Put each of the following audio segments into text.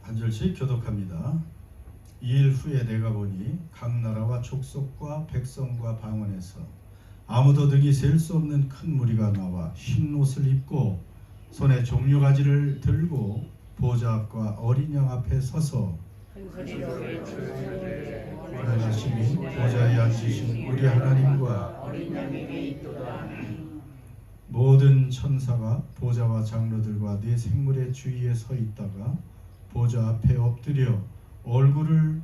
한 절씩 교독합니다. 2일 후에 내가 보니 각 나라와 족속과 백성과 방언에서 아무도 등이 셀 수 없는 큰 무리가 나와 흰 옷을 입고 손에 종려가지를 들고 보좌 앞과 어린 양 앞에 서서 하나님이 보좌에 앉으신 우리 하나님과 모든 천사가 보좌와 장로들과 네 생물의 주위에 서 있다가 보좌 앞에 엎드려 얼굴을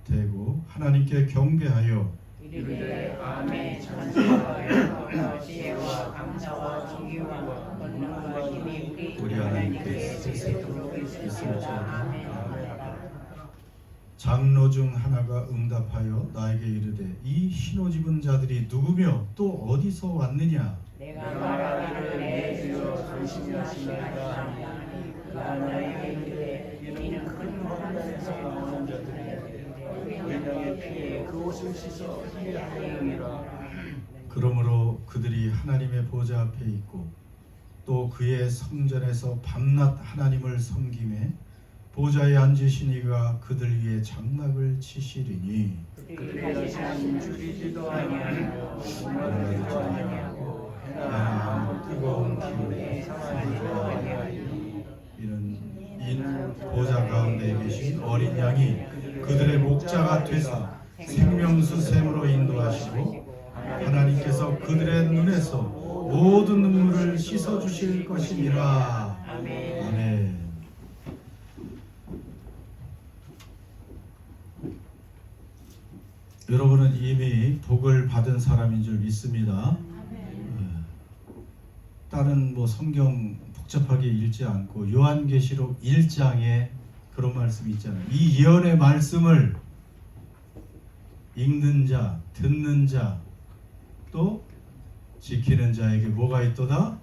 대고 하나님께 경배하여 이르되 아멘. 전사와 지혜와 감사와 존귀와 권능과 힘이 우리 하나님께 세세토록 있을지어다. 아멘. 장로 중 하나가 응답하여 나에게 이르되 이 흰옷 입은 자들이 누구며 또 어디서 왔느냐? 내가 말하기를 내 주여 전심하시니라 하니 그가 나에게 이르되 이는 큰 하늘에서 나온 자들이니 우리의 피에 그 옷을 씻어 희게 하였느니라. 그러므로 그들이 하나님의 보좌 앞에 있고 또 그의 성전에서 밤낮 하나님을 섬기매 보좌에 앉으신 이가 그들 위에 장막을 치시리니 그들이 자신 줄이지도 아니하고 목마르지도 아니하고 해나 뜨거운 기운에 상하지도 아니하리니 이는 보좌 가운데 계신 어린 양이 그들의 목자가 되사 생명수 샘으로 인도하시고 하나님께서 그들의 눈에서 모든 눈물을 씻어 주실 것이니라. 아멘. 여러분은 이미 복을 받은 사람인 줄 믿습니다. 다른 성경 복잡하게 읽지 않고 요한계시록 1장에 그런 말씀이 있잖아요. 이 예언의 말씀을 읽는 자, 듣는 자, 또 지키는 자에게 뭐가 있도다?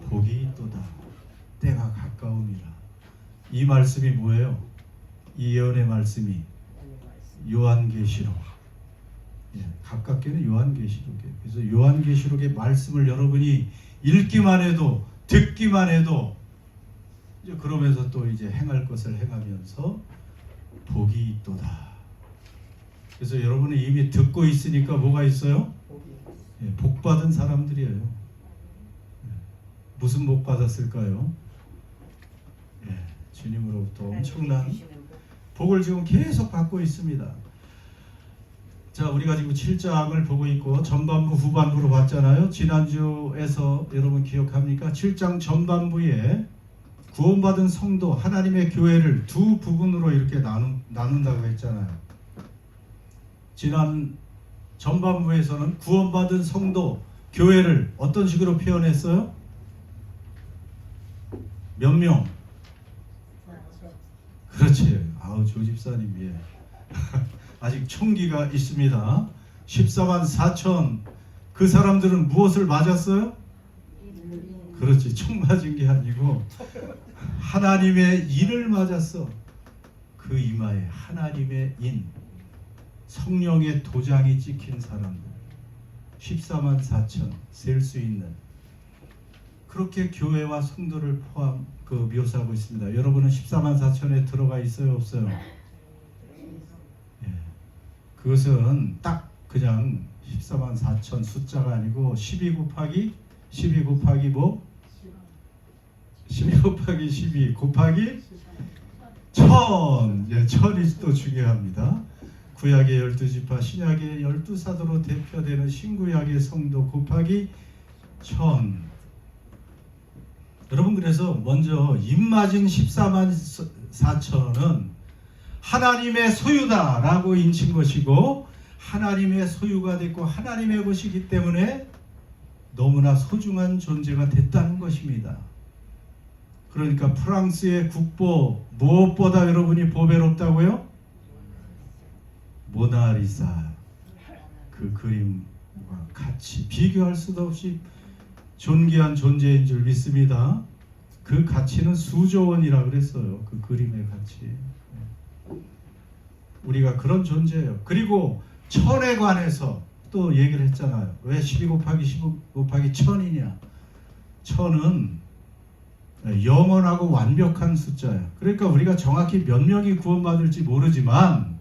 복이 있도다. 때가 가까움이라. 이 말씀이 뭐예요? 이 예언의 말씀이 요한계시록. 가깝게는 요한계시록이에요. 그래서 요한계시록의 말씀을 여러분이 읽기만 해도 듣기만 해도 이제 그러면서 또 이제 행할 것을 행하면서 복이 있도다. 그래서 여러분이 이미 듣고 있으니까 뭐가 있어요? 복 받은 사람들이에요. 무슨 복 받았을까요? 주님으로부터 엄청난 복을 지금 계속 받고 있습니다. 자, 우리가 지금 7장을 보고 있고 전반부 후반부로 봤잖아요. 지난주에서 여러분 기억합니까? 7장 전반부에 구원받은 성도 하나님의 교회를 두 부분으로 이렇게 나눈다고 했잖아요. 지난 전반부에서는 구원받은 성도 교회를 어떤 식으로 표현했어요? 몇 명? 그렇지. 아우 조집사님, 예. 아직 총기가 있습니다. 14만 4천. 그 사람들은 무엇을 맞았어요? 그렇지. 총 맞은 게 아니고 하나님의 인을 맞았어. 그 이마에 하나님의 인, 성령의 도장이 찍힌 사람들 14만 4천 셀 수 있는, 그렇게 교회와 성도를 묘사하고 있습니다. 여러분은 14만 4천에 들어가 있어요, 없어요? 그것은 딱 그냥 14만 4천 숫자가 아니고 12 곱하기 뭐? 12 곱하기 12 곱하기 1000. 천이 또 중요합니다. 구약의 12지파, 신약의 12사도로 대표되는 신구약의 성도 곱하기 1000. 여러분, 그래서 먼저 입맞은 14만 4천은 하나님의 소유다라고 인친 것이고, 하나님의 소유가 됐고 하나님의 것이기 때문에 너무나 소중한 존재가 됐다는 것입니다. 그러니까 프랑스의 국보 무엇보다 여러분이 보배롭다고요? 모나리사. 그 그림과 같이 비교할 수도 없이 존귀한 존재인 줄 믿습니다. 그 가치는 수조 원이라 그랬어요. 그 그림의 가치. 우리가 그런 존재예요. 그리고 천에 관해서 또 얘기를 했잖아요. 왜 12 곱하기 15 곱하기 천이냐. 천은 영원하고 완벽한 숫자예요. 그러니까 우리가 정확히 몇 명이 구원받을지 모르지만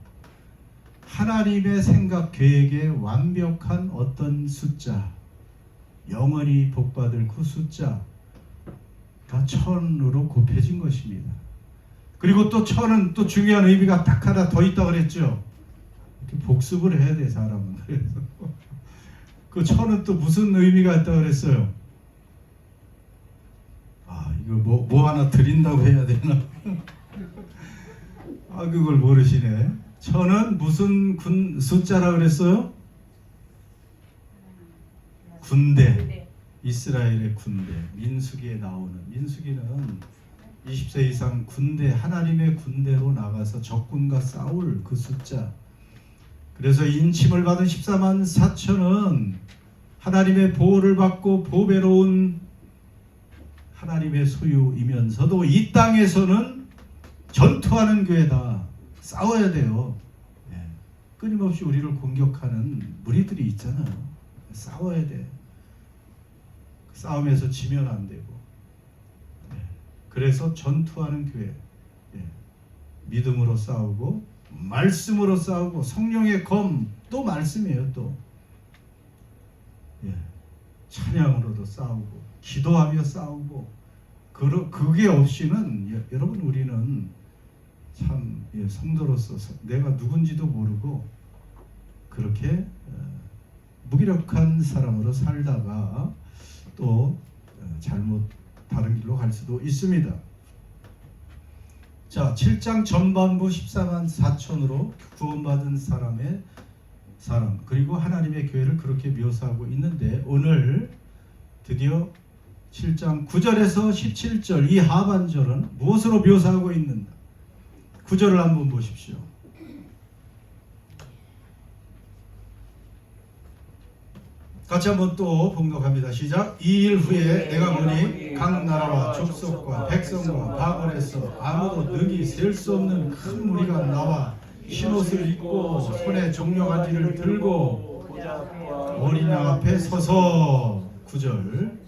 하나님의 생각 계획에 완벽한 어떤 숫자, 영원히 복받을 그 숫자가 천으로 곱해진 것입니다. 그리고 또 천은 또 중요한 의미가 딱 하나 더 있다고 그랬죠. 이렇게 복습을 해야 돼, 사람은. 그래서 그 천은 또 무슨 의미가 있다고 그랬어요? 아, 이거 뭐 하나 드린다고 해야 되나? 아, 그걸 모르시네. 천은 무슨 숫자라고 그랬어요? 군대. 이스라엘의 군대. 민수기에 나오는. 민수기는 20세 이상 군대, 하나님의 군대로 나가서 적군과 싸울 그 숫자. 그래서 인침을 받은 14만 4천은 하나님의 보호를 받고 보배로운 하나님의 소유이면서도 이 땅에서는 전투하는 교회다. 싸워야 돼요. 예. 끊임없이 우리를 공격하는 무리들이 있잖아요. 싸워야 돼. 싸움에서 지면 안 되고. 예. 그래서 전투하는 교회. 예. 믿음으로 싸우고 말씀으로 싸우고 성령의 검 또 말씀이에요. 또 예. 찬양으로도 싸우고 기도하며 싸우고 그게 없이는 여러분 우리는 참 성도로서 내가 누군지도 모르고 그렇게 무기력한 사람으로 살다가 또 잘못 다른 길로 갈 수도 있습니다. 자, 7장 전반부 14만 4천으로 구원받은 사람의 사람 그리고 하나님의 교회를 그렇게 묘사하고 있는데 오늘 드디어 7장 9절에서 17절 이 하반절은 무엇으로 묘사하고 있는가? 9절을 한번 보십시오. 같이 한번 또 봉독합니다. 시작. 이 일 후에 내가 보니 각 나라와 족속과 백성과 바벨에서 아무도 능히 셀 수 없는 큰 무리가 나와 흰옷을 입고 손에 종려가지를 들고 어린 양 앞에 서서 9절.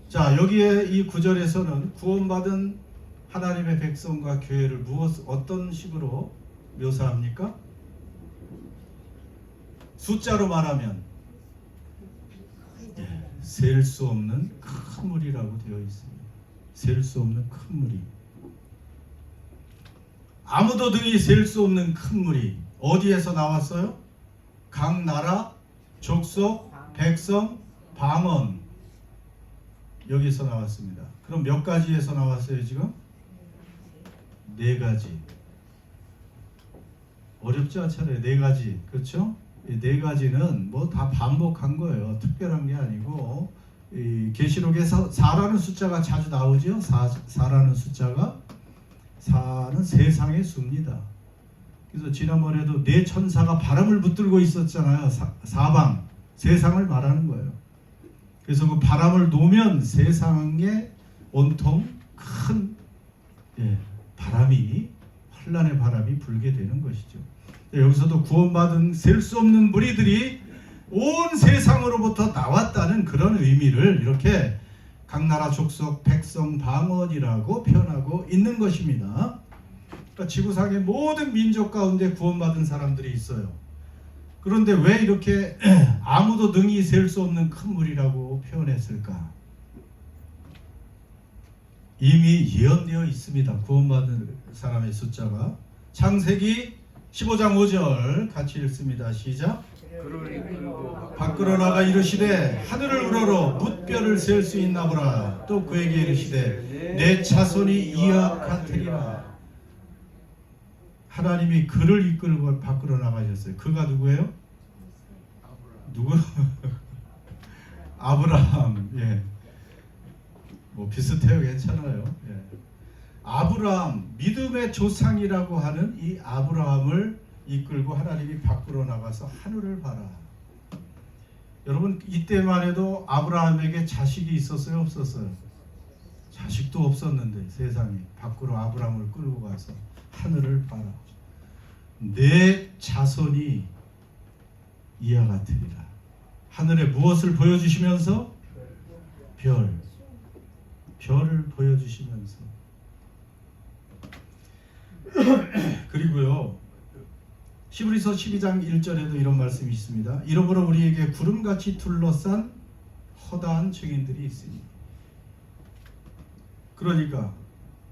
자, 여기에 이 9절에서는 구원받은 하나님의 백성과 교회를 어떤 식으로 묘사합니까? 숫자로 말하면 셀 수 없는 큰 무리라고 되어 있습니다. 셀 수 없는 큰 무리. 아무도 등이 셀 수 없는 큰 무리. 어디에서 나왔어요? 각 나라, 족속, 백성, 방언. 여기서 나왔습니다. 그럼 몇 가지에서 나왔어요 지금? 4가지. 어렵지 않잖아요. 4가지. 그렇죠? 이 4가지는 뭐 다 반복한 거예요. 특별한 게 아니고 이 계시록에서 4라는 숫자가 자주 나오죠. 4라는 숫자가 4는 세상의 수입니다. 그래서 지난번에도 네 천사가 바람을 붙들고 있었잖아요. 사방 세상을 말하는 거예요. 그래서 그 바람을 놓으면 세상에 온통 큰 바람이 환란의 바람이 불게 되는 것이죠. 여기서도 구원받은 셀 수 없는 무리들이 온 세상으로부터 나왔다는 그런 의미를 이렇게 각 나라 족속 백성 방언이라고 표현하고 있는 것입니다. 그러니까 지구상의 모든 민족 가운데 구원받은 사람들이 있어요. 그런데 왜 이렇게 아무도 능히 셀 수 없는 큰 무리라고 표현했을까? 이미 예언되어 있습니다. 구원받은 사람의 숫자가. 창세기 15장 5절 같이 읽습니다. 시작. 밖으로 나가 이르시되 하늘을 우러러 뭇별을 셀 수 있나 보라. 또 그에게 이르시되 내 자손이 이와 같으리라. 하나님이 그를 이끌고 밖으로 나가셨어요. 그가 누구예요? 누구? 아브라함. 예. 뭐 비슷해요. 괜찮아요. 예. 아브라함, 믿음의 조상이라고 하는 이 아브라함을 이끌고 하나님이 밖으로 나가서 하늘을 봐라. 여러분 이때만 해도 아브라함에게 자식이 있었어요? 없었어요? 자식도 없었는데 세상에 밖으로 아브라함을 끌고 가서 하늘을 봐라. 내 자손이 이와 같으리라. 하늘에 무엇을 보여주시면서? 별을 보여주시면서. 그리고요, 히브리서 12장 1절에도 이런 말씀이 있습니다. 이러므로 우리에게 구름같이 둘러싼 허다한 증인들이 있으니. 그러니까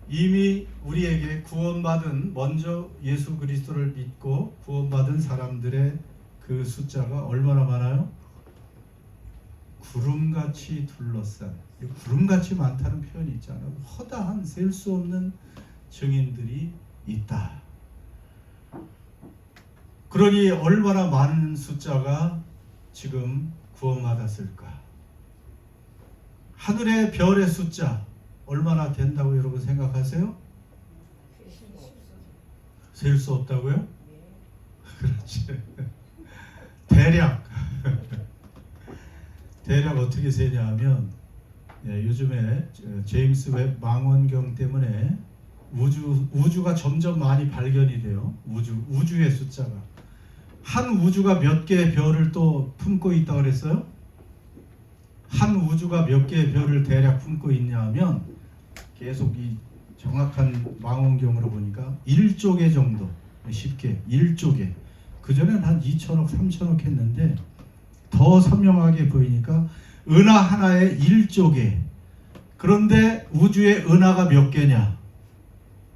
이미 우리에게 구원받은, 먼저 예수 그리스도를 믿고 구원받은 사람들의 그 숫자가 얼마나 많아요? 구름같이 둘러싼, 구름같이 많다는 표현이 있잖아요. 허다한, 셀 수 없는 증인들이 있다. 그러니 얼마나 많은 숫자가 지금 구원받았을까? 하늘의 별의 숫자 얼마나 된다고 여러분 생각하세요? 셀 수 없다고요? 그렇지. 대략 어떻게 세냐 하면, 요즘에 제임스 웹 망원경 때문에 우주가 점점 많이 발견이 돼요. 우주의 숫자가. 한 우주가 몇 개의 별을 또 품고 있다고 그랬어요? 한 우주가 몇 개의 별을 대략 품고 있냐 하면, 계속 이 정확한 망원경으로 보니까 1조 개 정도, 쉽게 1조 개. 그전엔 한 2천억, 3천억 했는데 더 선명하게 보이니까 은하 하나에 1조 개. 그런데 우주의 은하가 몇 개냐?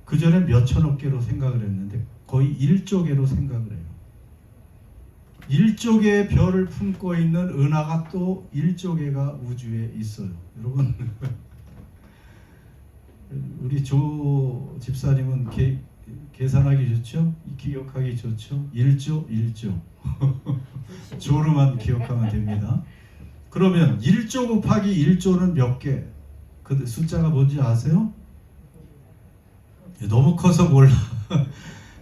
그전엔 몇 천억 개로 생각을 했는데 거의 1조 개로 생각을 해요. 1조 개의 별을 품고 있는 은하가 또 1조 개가 우주에 있어요. 여러분, 우리 조 집사님은 계산하기 좋죠? 기억하기 좋죠? 1조 조로만 기억하면 됩니다. 그러면 1조 곱하기 1조는 몇 개? 그 숫자가 뭔지 아세요? 너무 커서 몰라.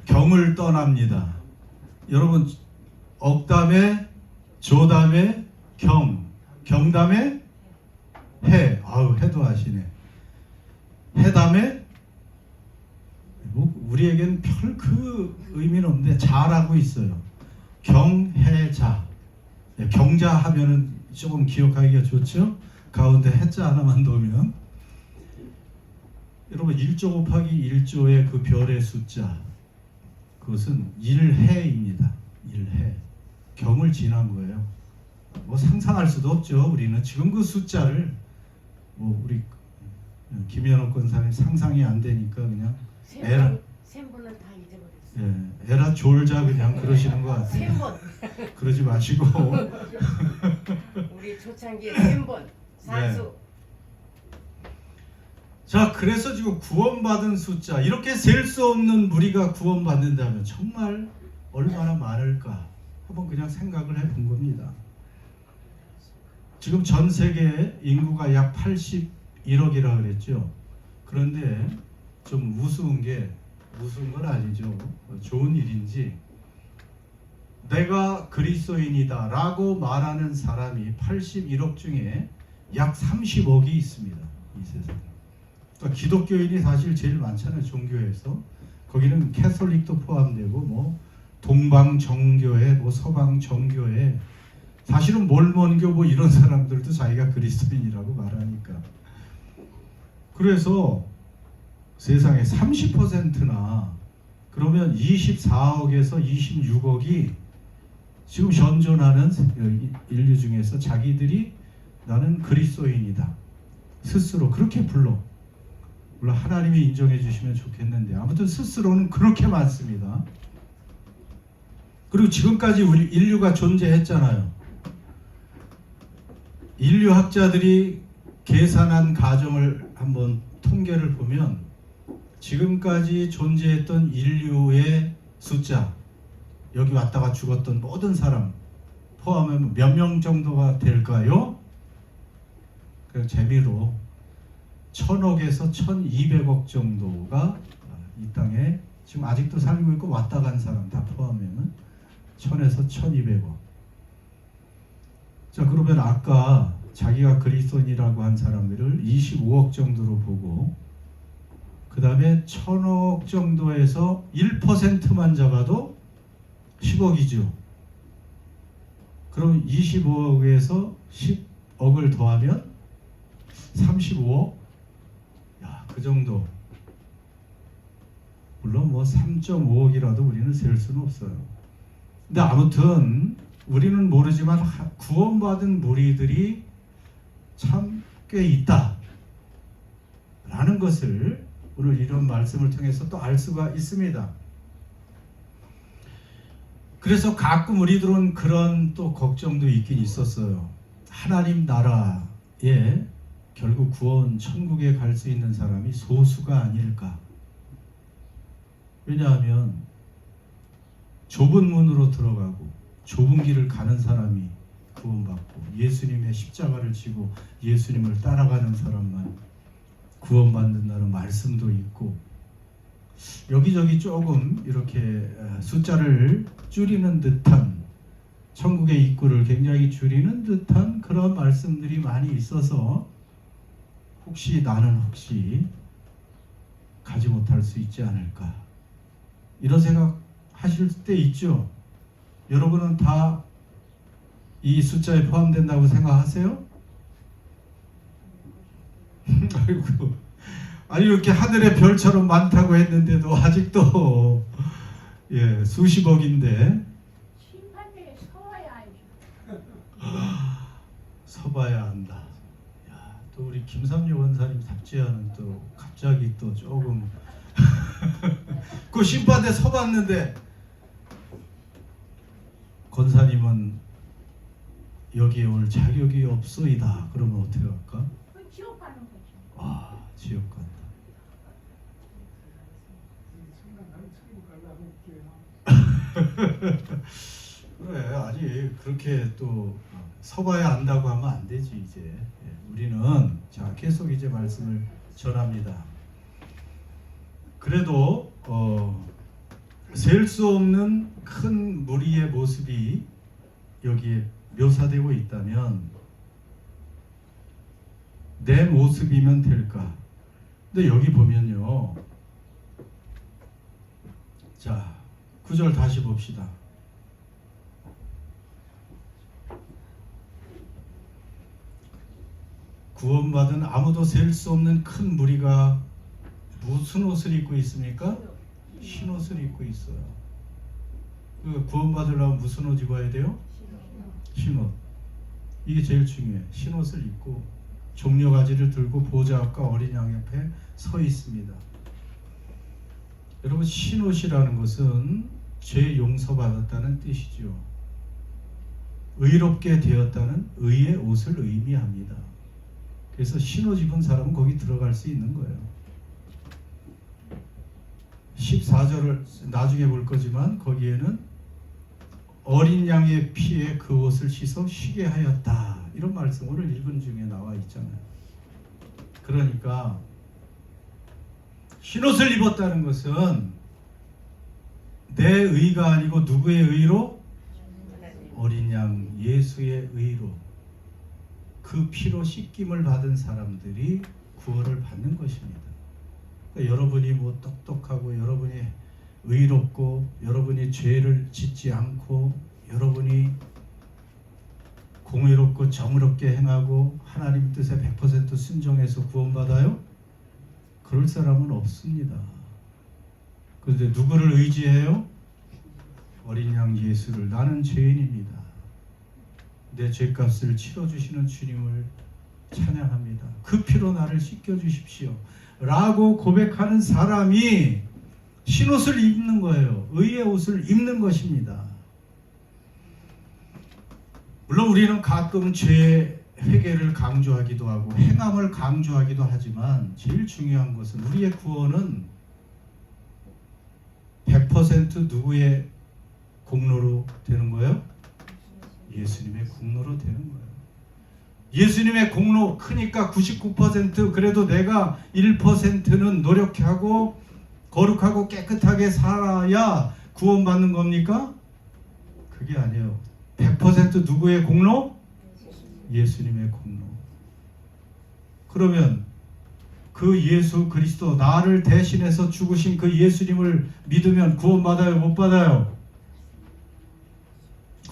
경을 떠납니다. 여러분, 억 다음에 조 다음에 경 다음에 해. 아우, 해도 아시네. 해 다음에 우리에겐 별 그 의미는 없는데 자라고 있어요. 경해자. 경자 하면은 조금 기억하기가 좋죠? 가운데 해자 하나만 넣으면. 여러분, 1조 곱하기 1조의 그 별의 숫자, 그것은 1해입니다. 1해. 경을 지난 거예요. 뭐 상상할 수도 없죠. 우리는 지금 그 숫자를 우리 김현옥 권사님 상상이 안 되니까 그냥 샘번은 다 잊어버렸어요. 에라 졸자 그냥 그러시는 것 같아요. 샘번. 그러지 마시고. 우리 초창기에 샘번 산수. 자, 그래서 지금 구원받은 숫자, 이렇게 셀 수 없는 무리가 구원받는다면 정말 얼마나 많을까? 한번 그냥 생각을 해본 겁니다. 지금 전 세계 인구가 약 81억이라 그랬죠. 그런데 좀 우스운 건 아니죠. 좋은 일인지, 내가 그리스도인이다 라고 말하는 사람이 81억 중에 약 30억이 있습니다. 이 세상에. 또 기독교인이 사실 제일 많잖아요. 종교에서. 거기는 캐톨릭도 포함되고 뭐 동방 정교회, 뭐 서방 정교회, 사실은 몰몬교 뭐 이런 사람들도 자기가 그리스도인이라고 말하니까. 그래서 세상에 30%나, 그러면 24억에서 26억이 지금 현존하는 인류 중에서 자기들이 나는 그리스도인이다 스스로 그렇게 불러. 물론 하나님이 인정해 주시면 좋겠는데 아무튼 스스로는 그렇게 많습니다. 그리고 지금까지 우리 인류가 존재했잖아요. 인류학자들이 계산한 가정을 한번 통계를 보면 지금까지 존재했던 인류의 숫자, 여기 왔다가 죽었던 모든 사람 포함하면 몇 명 정도가 될까요? 그 재미로 1000억에서 1200억 정도가 이 땅에 지금 아직도 살고 있고 왔다 간 사람 다 포함하면 1000에서 1200억. 자, 그러면 아까 자기가 그리스도인이라고 한 사람들을 25억 정도로 보고, 그 다음에 1000억 정도에서 1%만 잡아도 10억이죠. 그럼 25억에서 10억을 더하면 35억? 야, 그 정도. 물론 뭐 3.5억이라도 우리는 셀 수는 없어요. 근데 아무튼 우리는 모르지만 구원받은 무리들이 참 꽤 있다 라는 것을 오늘 이런 말씀을 통해서 또 알 수가 있습니다. 그래서 가끔 우리들은 그런 또 걱정도 있긴 있었어요. 하나님 나라에 결국 구원 천국에 갈 수 있는 사람이 소수가 아닐까. 왜냐하면 좁은 문으로 들어가고 좁은 길을 가는 사람이 구원받고 예수님의 십자가를 지고 예수님을 따라가는 사람만 구원받는다는 말씀도 있고, 여기저기 조금 이렇게 숫자를 줄이는 듯한, 천국의 입구를 굉장히 줄이는 듯한 그런 말씀들이 많이 있어서 혹시 나는 가지 못할 수 있지 않을까, 이런 생각 하실 때 있죠. 여러분은 다 이 숫자에 포함된다고 생각하세요? 아이고, 아니 이렇게 하늘의 별처럼 많다고 했는데도 아직도 수십억인데 심판대에 서야 알죠. 서봐야 한다. 야, 또 우리 김삼육 원사님 답지하는 또 갑자기 또 조금 그 심판대 서봤는데 권사님은 여기에 올 자격이 없소이다. 그러면 어떻게 할까? 그 지옥 가는 거죠. 아, 지옥 간다. 그래, 아직 그렇게 또 서봐야 안다고 하면 안 되지 이제. 우리는 자 계속 이제 말씀을 전합니다. 그래도 셀 수 없는 큰 무리의 모습이 여기에 묘사되고 있다면 내 모습이면 될까? 근데 여기 보면요. 자, 9절 다시 봅시다. 구원받은 아무도 셀 수 없는 큰 무리가 무슨 옷을 입고 있습니까? 흰 옷을 입고 있어요. 구원받으려면 무슨 옷 입어야 돼요? 흰 옷. 이게 제일 중요해. 흰 옷을 입고 종려가지를 들고 보좌 앞과 어린 양 옆에 서 있습니다. 여러분, 흰 옷이라는 것은 죄 용서받았다는 뜻이죠. 의롭게 되었다는 의의 옷을 의미합니다. 그래서 흰 옷 입은 사람은 거기 들어갈 수 있는 거예요. 14절을 나중에 볼 거지만 거기에는 어린 양의 피에 그 옷을 씻어 쉬게 하였다, 이런 말씀 오늘 읽은 중에 나와 있잖아요. 그러니까 흰 옷을 입었다는 것은 내 의가 아니고 누구의 의로? 어린 양 예수의 의로, 그 피로 씻김을 받은 사람들이 구원을 받는 것입니다. 그러니까 여러분이 뭐 똑똑하고 여러분이 의롭고 여러분이 죄를 짓지 않고 여러분이 공의롭고 정의롭게 행하고 하나님 뜻에 100% 순종해서 구원받아요? 그럴 사람은 없습니다. 그런데 누구를 의지해요? 어린 양 예수를. 나는 죄인입니다. 내 죄값을 치러주시는 주님을 찬양합니다. 그 피로 나를 씻겨주십시오 라고 고백하는 사람이 흰옷을 입는 거예요. 의의 옷을 입는 것입니다. 물론 우리는 가끔 죄 회개를 강조하기도 하고 행함을 강조하기도 하지만 제일 중요한 것은 우리의 구원은 100% 누구의 공로로 되는 거예요? 예수님의 공로로 되는 거예요. 예수님의 공로 크니까 99%, 그래도 내가 1%는 노력하고 거룩하고 깨끗하게 살아야 구원받는 겁니까? 그게 아니에요. 100% 누구의 공로? 예수님의 공로. 그러면 그 예수 그리스도, 나를 대신해서 죽으신 그 예수님을 믿으면 구원받아요? 못 받아요?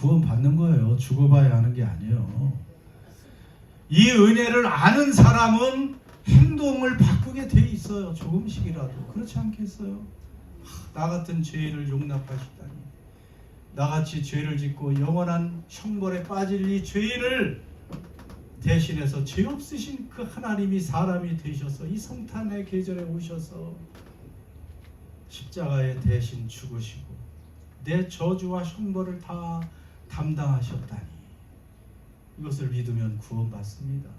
구원 받는 거예요. 죽어봐야 하는 게 아니에요. 이 은혜를 아는 사람은 행동을 바꾸게 돼 있어요. 조금씩이라도. 그렇지 않겠어요? 나 같은 죄인을 용납하시다니. 나같이 죄를 짓고 영원한 형벌에 빠질 이 죄인을 대신해서 죄 없으신 그 하나님이 사람이 되셔서 이 성탄의 계절에 오셔서 십자가에 대신 죽으시고 내 저주와 형벌을 다 담당하셨다니. 이것을 믿으면 구원받습니다.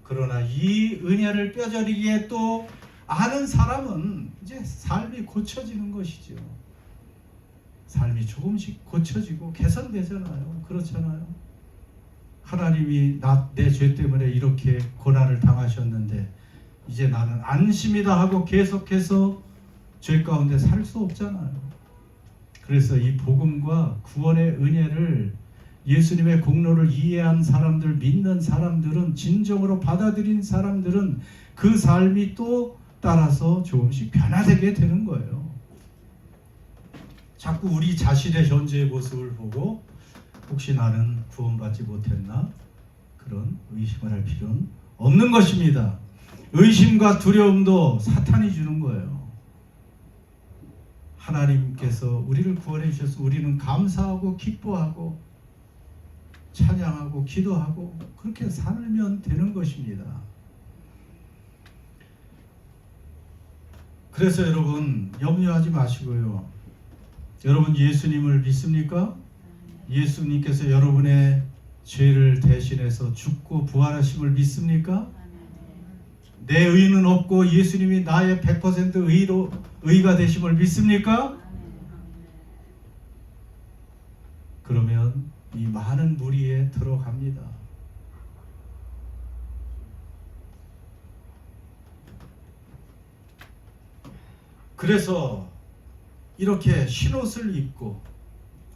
그러나 이 은혜를 뼈저리게 또 아는 사람은 이제 삶이 고쳐지는 것이죠. 삶이 조금씩 고쳐지고 개선되잖아요. 그렇잖아요. 하나님이 내 죄 때문에 이렇게 고난을 당하셨는데 이제 나는 안심이다 하고 계속해서 죄 가운데 살 수 없잖아요. 그래서 이 복음과 구원의 은혜를 예수님의 공로를 이해한 사람들, 믿는 사람들은, 진정으로 받아들인 사람들은 그 삶이 또 따라서 조금씩 변화되게 되는 거예요. 자꾸 우리 자신의 현재의 모습을 보고 혹시 나는 구원받지 못했나? 그런 의심을 할 필요는 없는 것입니다. 의심과 두려움도 사탄이 주는 거예요. 하나님께서 우리를 구원해 주셔서 우리는 감사하고 기뻐하고 찬양하고 기도하고 그렇게 살면 되는 것입니다. 그래서 여러분 염려하지 마시고요. 여러분 예수님을 믿습니까? 예수님께서 여러분의 죄를 대신해서 죽고 부활하심을 믿습니까? 내 의는 없고 예수님이 나의 100% 의가 되심을 믿습니까? 그러면 이 많은 무리에 들어갑니다. 그래서 이렇게 흰옷을 입고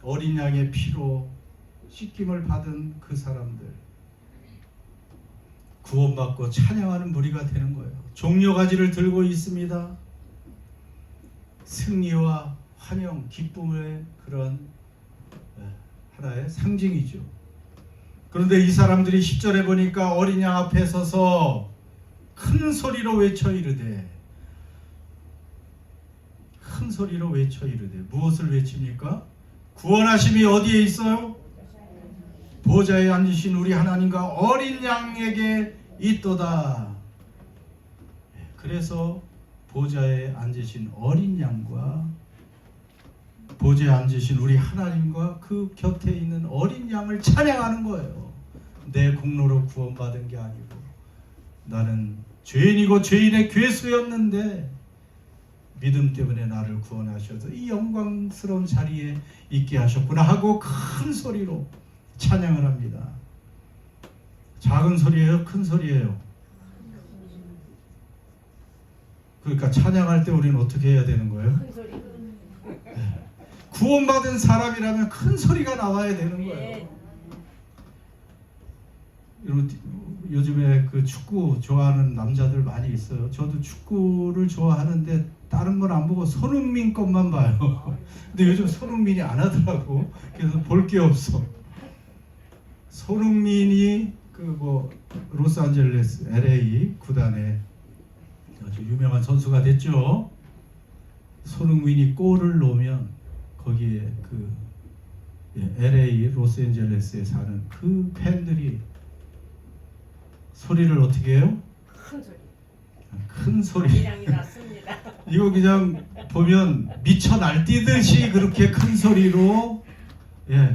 어린 양의 피로 씻김을 받은 그 사람들 구원받고 찬양하는 무리가 되는 거예요. 종려가지를 들고 있습니다. 승리와 환영, 기쁨의 그런 하나의 상징이죠. 그런데 이 사람들이 10절에 보니까 어린 양 앞에 서서 큰 소리로 외쳐 이르되 무엇을 외칩니까? 구원하심이 어디에 있어요? 보좌에 앉으신 우리 하나님과 어린 양에게 있도다. 그래서 보좌에 앉으신 어린 양과 보좌에 앉으신 우리 하나님과 그 곁에 있는 어린 양을 찬양하는 거예요. 내 공로로 구원받은 게 아니고 나는 죄인이고 죄인의 괴수였는데 믿음 때문에 나를 구원하셔서 이 영광스러운 자리에 있게 하셨구나 하고 큰 소리로 찬양을 합니다. 작은 소리예요? 큰 소리예요? 그러니까 찬양할 때 우리는 어떻게 해야 되는 거예요? 큰 소리. 구원받은 사람이라면 큰 소리가 나와야 되는 거예요. 요즘에 그 축구 좋아하는 남자들 많이 있어요. 저도 축구를 좋아하는데 다른 건 안 보고 손흥민 것만 봐요. 근데 요즘 손흥민이 안 하더라고. 그래서 볼 게 없어. 손흥민이 로스앤젤레스 LA 구단의 아주 유명한 선수가 됐죠. 손흥민이 골을 넣으면 거기에 LA 로스앤젤레스에 사는 그 팬들이 소리를 어떻게 해요? 큰 소리. 이랑이 났습니다. 이거 그냥 보면 미쳐 날뛰듯이 그렇게 큰 소리로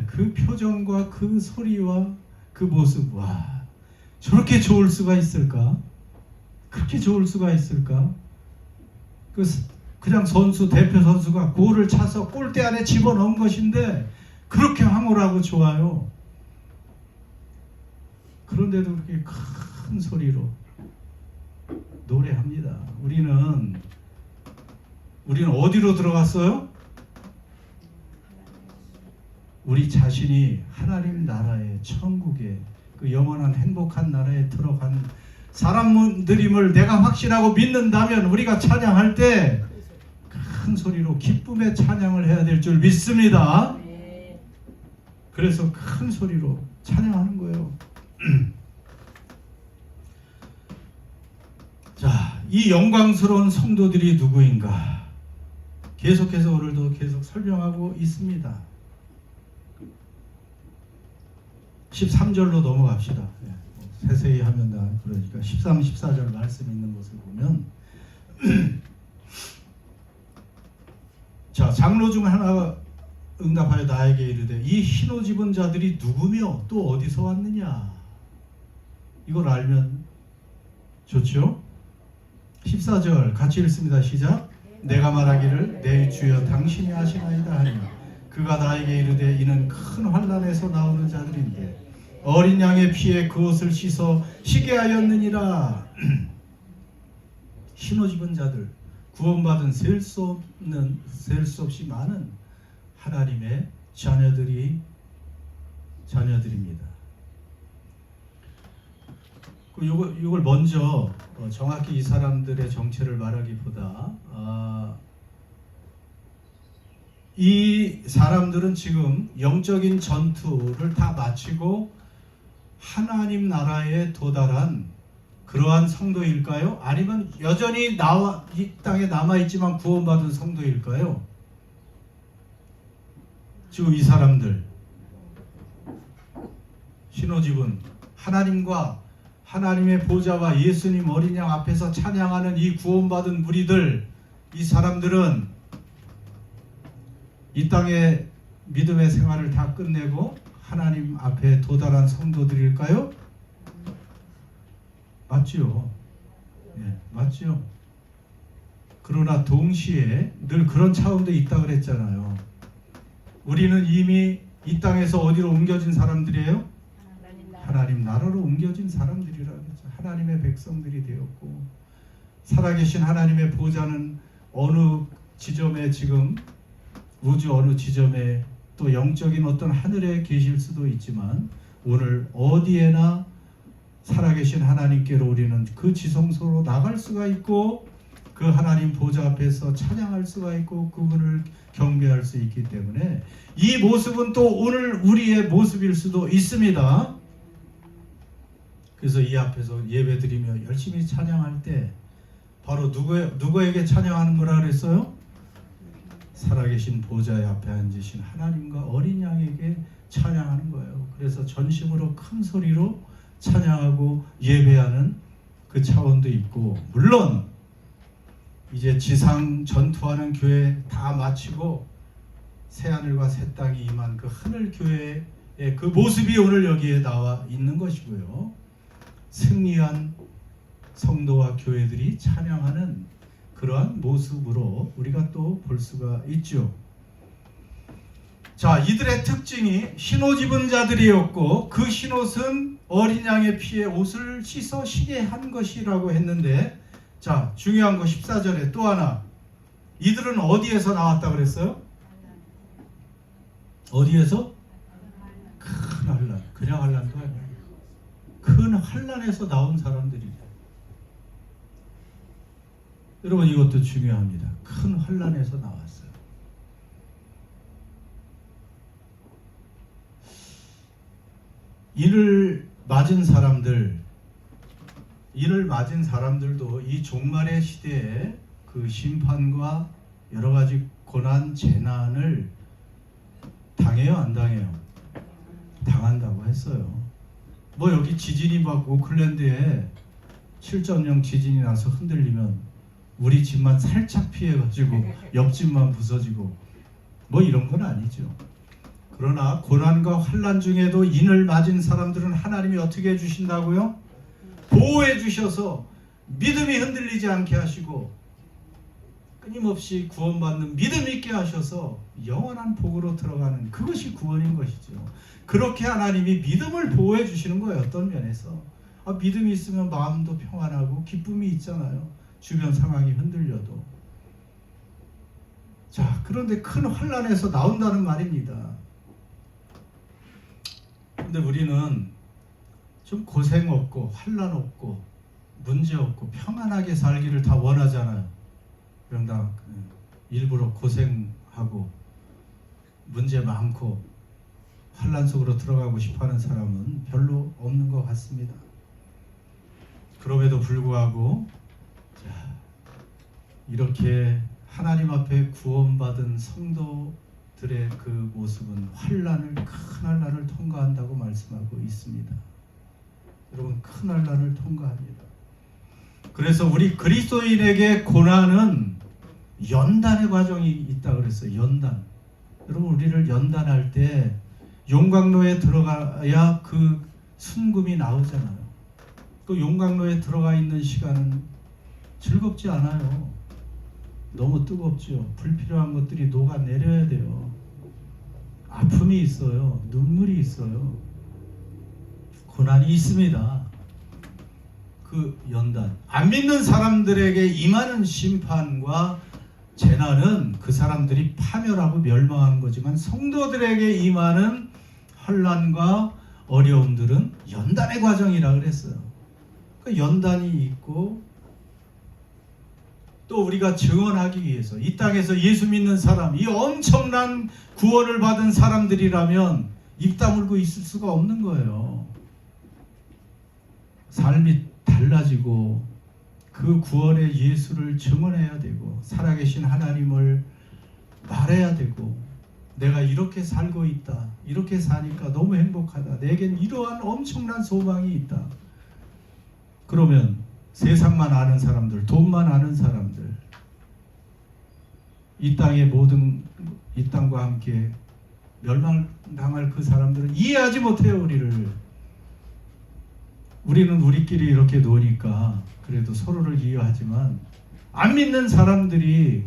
그 표정과 그 소리와 그 모습, 와, 저렇게 좋을 수가 있을까? 그렇게 좋을 수가 있을까? 그냥 대표 선수가 골을 차서 골대 안에 집어넣은 것인데 그렇게 황홀하고 좋아요. 그런데도 그렇게 큰 소리로 노래합니다. 우리는 어디로 들어갔어요? 우리 자신이 하나님 나라의 천국의 그 영원한 행복한 나라에 들어간 사람들임을 내가 확신하고 믿는다면 우리가 찬양할 때 큰 소리로 기쁨의 찬양을 해야 될 줄 믿습니다. 그래서 큰 소리로 찬양하는 거예요. 자, 이 영광스러운 성도들이 누구인가? 계속해서 오늘도 계속 설명하고 있습니다. 13절로 넘어갑시다. 세세히 하면 다 그러니까 13, 14절 말씀 있는 것을 보면 자, 장로 중 하나가 응답하여 나에게 이르되 이 흰 옷 입은 자들이 누구며 또 어디서 왔느냐? 이걸 알면 좋죠? 14절 같이 읽습니다. 시작. 내가 말하기를 내 주여 당신이 하시나이다 하니 그가 나에게 이르되 이는 큰 환난에서 나오는 자들인데 어린 양의 피에 그 옷을 씻어 시게 하였느니라. 흰 옷 입은 자들, 구원받은 셀 수 없이 많은 하나님의 자녀들입니다. 이걸 먼저 정확히 이 사람들의 정체를 말하기보다 이 사람들은 지금 영적인 전투를 다 마치고 하나님 나라에 도달한 그러한 성도일까요? 아니면 여전히 이 땅에 남아있지만 구원받은 성도일까요? 지금 이 사람들 신호집은 하나님과 하나님의 보좌와 예수님 어린 양 앞에서 찬양하는 이 구원받은 무리들, 이 사람들은 이 땅의 믿음의 생활을 다 끝내고 하나님 앞에 도달한 성도들일까요? 맞죠? 예, 맞죠? 그러나 동시에 늘 그런 차원도 있다 그랬잖아요. 우리는 이미 이 땅에서 어디로 옮겨진 사람들이에요? 하나님 나라로 옮겨진 사람들이라 그랬죠. 하나님의 백성들이 되었고 살아계신 하나님의 보좌는 어느 지점에 지금 우주 어느 지점에 또 영적인 어떤 하늘에 계실 수도 있지만 오늘 어디에나 살아계신 하나님께로 우리는 그 지성소로 나갈 수가 있고 그 하나님 보좌 앞에서 찬양할 수가 있고 그분을 경배할 수 있기 때문에 이 모습은 또 오늘 우리의 모습일 수도 있습니다. 그래서 이 앞에서 예배드리며 열심히 찬양할 때 바로 누구에게 찬양하는 거라 그랬어요? 살아계신 보좌의 앞에 앉으신 하나님과 어린 양에게 찬양하는 거예요. 그래서 전심으로 큰 소리로 찬양하고 예배하는 그 차원도 있고 물론 이제 지상 전투하는 교회 다 마치고 새하늘과 새 땅이 임한 그 하늘 교회의 그 모습이 오늘 여기에 나와 있는 것이고요. 승리한 성도와 교회들이 찬양하는 그러한 모습으로 우리가 또 볼 수가 있죠. 자, 이들의 특징이 흰옷 입은 자들이었고 그 흰옷은 어린 양의 피에 옷을 씻어 시게 한 것이라고 했는데 자, 중요한 거 14절에 또 하나 이들은 어디에서 나왔다 그랬어요? 어디에서? 큰 환난. 그냥 환난도 아니야. 큰 환난에서 나온 사람들이에요. 여러분 이것도 중요합니다. 큰 환난에서 나왔어요. 이를 맞은 사람들도 이 종말의 시대에 그 심판과 여러 가지 고난, 재난을 당해요, 안 당해요? 당한다고 했어요. 뭐 여기 지진이 막 오클랜드에 7.0 지진이 나서 흔들리면 우리 집만 살짝 피해가지고 옆집만 부서지고 뭐 이런 건 아니죠. 그러나 고난과 환난 중에도 인을 맞은 사람들은 하나님이 어떻게 해주신다고요? 보호해 주셔서 믿음이 흔들리지 않게 하시고 끊임없이 구원받는 믿음 있게 하셔서 영원한 복으로 들어가는 그것이 구원인 것이죠. 그렇게 하나님이 믿음을 보호해 주시는 거예요. 어떤 면에서 믿음이 있으면 마음도 평안하고 기쁨이 있잖아요. 주변 상황이 흔들려도. 자, 그런데 큰 환난에서 나온다는 말입니다. 근데 우리는 좀 고생 없고 환난 없고 문제 없고 평안하게 살기를 다 원하잖아요. 그러나 일부러 고생하고 문제 많고 환란 속으로 들어가고 싶어하는 사람은 별로 없는 것 같습니다. 그럼에도 불구하고 이렇게 하나님 앞에 구원받은 성도들의 그 모습은 큰 환란을 통과한다고 말씀하고 있습니다. 여러분, 큰 환란을 통과합니다. 그래서 우리 그리스도인에게 고난은 연단의 과정이 있다 그랬어요. 연단. 여러분, 우리를 연단할 때 용광로에 들어가야 그 순금이 나오잖아요. 그 용광로에 들어가 있는 시간은 즐겁지 않아요. 너무 뜨겁죠. 불필요한 것들이 녹아내려야 돼요. 아픔이 있어요. 눈물이 있어요. 고난이 있습니다. 그 연단. 안 믿는 사람들에게 임하는 심판과 재난은 그 사람들이 파멸하고 멸망하는 거지만 성도들에게 임하는 환난과 어려움들은 연단의 과정이라 그랬어요. 그 연단이 있고 또 우리가 증언하기 위해서 이 땅에서 예수 믿는 사람, 이 엄청난 구원을 받은 사람들이라면 입 다물고 있을 수가 없는 거예요. 삶이 달라지고 그 구원의 예수를 증언해야 되고 살아계신 하나님을 말해야 되고 내가 이렇게 살고 있다. 이렇게 사니까 너무 행복하다. 내겐 이러한 엄청난 소망이 있다. 그러면 세상만 아는 사람들, 돈만 아는 사람들, 이 땅의 모든 이 땅과 함께 멸망당할 그 사람들은 이해하지 못해요. 우리는 우리끼리 이렇게 노니까 그래도 서로를 이해하지만 안 믿는 사람들이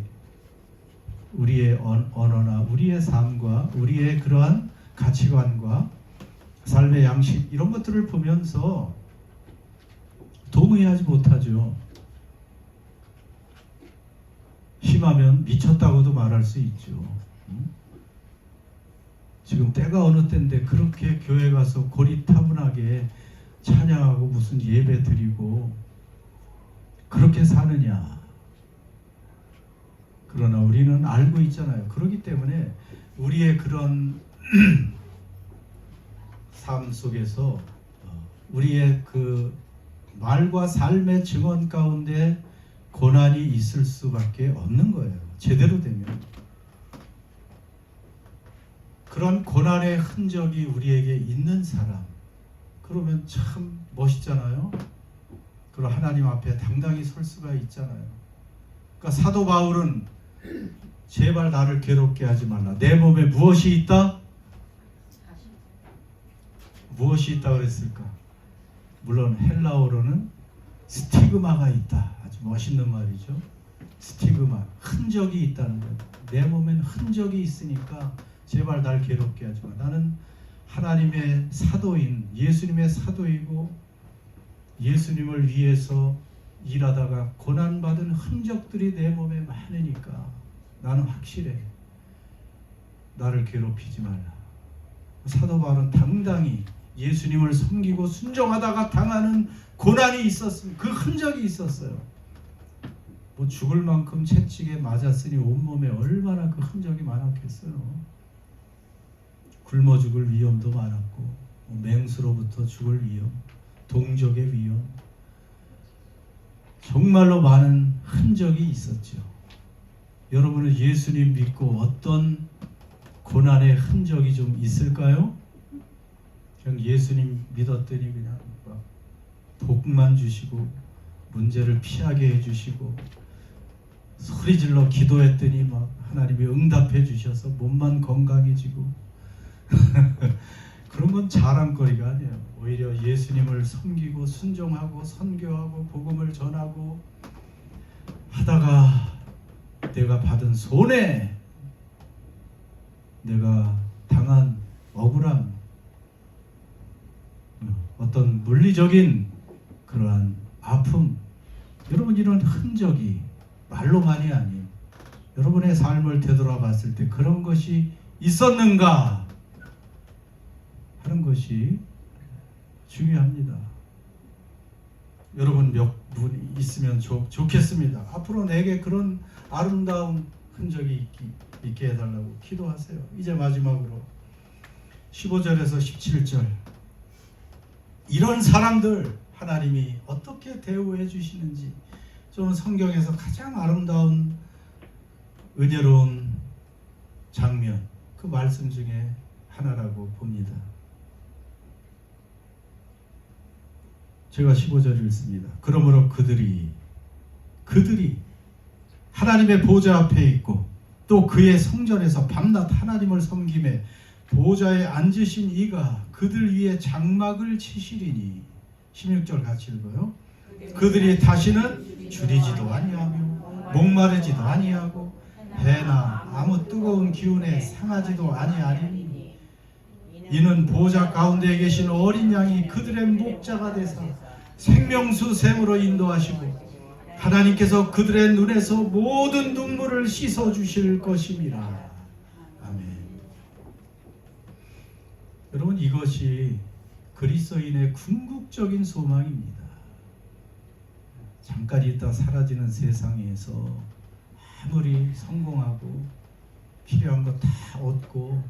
우리의 언어나 우리의 삶과 우리의 그러한 가치관과 삶의 양식 이런 것들을 보면서 동의하지 못하죠. 심하면 미쳤다고도 말할 수 있죠. 지금 때가 어느 때인데 그렇게 교회 가서 고리타분하게 찬양하고 무슨 예배 드리고 그렇게 사느냐. 그러나 우리는 알고 있잖아요. 그렇기 때문에 우리의 그런 삶 속에서 우리의 그 말과 삶의 증언 가운데 고난이 있을 수밖에 없는 거예요. 제대로 되면. 그런 고난의 흔적이 우리에게 있는 사람, 그러면 참 멋있잖아요. 그럼 하나님 앞에 당당히 설 수가 있잖아요. 그러니까 사도 바울은 제발 나를 괴롭게 하지 말라. 내 몸에 무엇이 있다? 무엇이 있다 그랬을까? 물론 헬라어로는 스티그마가 있다. 아주 멋있는 말이죠. 스티그마, 흔적이 있다는 거예요. 내 몸엔 흔적이 있으니까 제발 날 괴롭게 하지 마. 나는 하나님의 사도인, 예수님의 사도이고 예수님을 위해서 일하다가 고난받은 흔적들이 내 몸에 많으니까 나는 확실해. 나를 괴롭히지 말라. 사도 바울은 당당히 예수님을 섬기고 순종하다가 당하는 고난이 있었습니다. 그 흔적이 있었어요. 뭐 죽을 만큼 채찍에 맞았으니 온몸에 얼마나 그 흔적이 많았겠어요. 굶어 죽을 위험도 많았고 맹수로부터 죽을 위험, 동족의 위험, 정말로 많은 흔적이 있었죠. 여러분은 예수님 믿고 어떤 고난의 흔적이 좀 있을까요? 그냥 예수님 믿었더니 그냥 막 복만 주시고 문제를 피하게 해주시고 소리질러 기도했더니 막 하나님이 응답해 주셔서 몸만 건강해지고 그런 건 자랑거리가 아니에요. 오히려 예수님을 섬기고 순종하고 선교하고 복음을 전하고 하다가 내가 받은 손해, 내가 당한 억울함, 어떤 물리적인 그러한 아픔, 여러분 이런 흔적이 말로만이 아닌 여러분의 삶을 되돌아봤을 때 그런 것이 있었는가 하는 것이 중요합니다. 여러분 몇 분 있으면 좋겠습니다. 앞으로 내게 그런 아름다운 흔적이 있게 해달라고 기도하세요. 이제 마지막으로 15절에서 17절 이런 사람들 하나님이 어떻게 대우해 주시는지 저는 성경에서 가장 아름다운 은혜로운 장면, 그 말씀 중에 하나라고 봅니다. 제가 15절 읽습니다. 그러므로 그들이 하나님의 보좌 앞에 있고 또 그의 성전에서 밤낮 하나님을 섬김에 보좌에 앉으신 이가 그들 위에 장막을 치시리니 16절 같이 읽어요. 그들이 다시는 줄이지도 아니하며 목마르지도 아니하고 배나 아무 뜨거운 기운에 상하지도 아니하리니 이는 보좌 가운데 계신 어린 양이 그들의 목자가 되사 생명수 샘으로 인도하시고 하나님께서 그들의 눈에서 모든 눈물을 씻어 주실 것임이라. 아멘. 여러분, 이것이 그리스도인의 궁극적인 소망입니다. 잠깐 있다 사라지는 세상에서 아무리 성공하고 필요한 거 다 얻고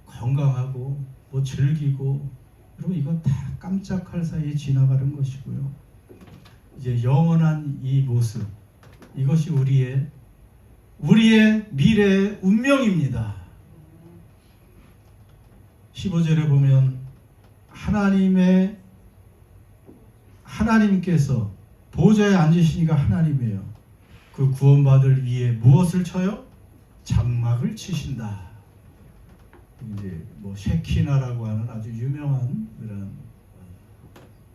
건강하고 뭐 즐기고 여러분 이건 다 깜짝할 사이에 지나가는 것이고요. 이제 영원한 이 모습, 이것이 우리의 미래의 운명입니다. 15절에 보면 하나님께서 보좌에 앉으시니까 하나님이에요. 그 구원받을 위에 무엇을 쳐요? 장막을 치신다. 이제 뭐 셰키나라고 하는 아주 유명한 그런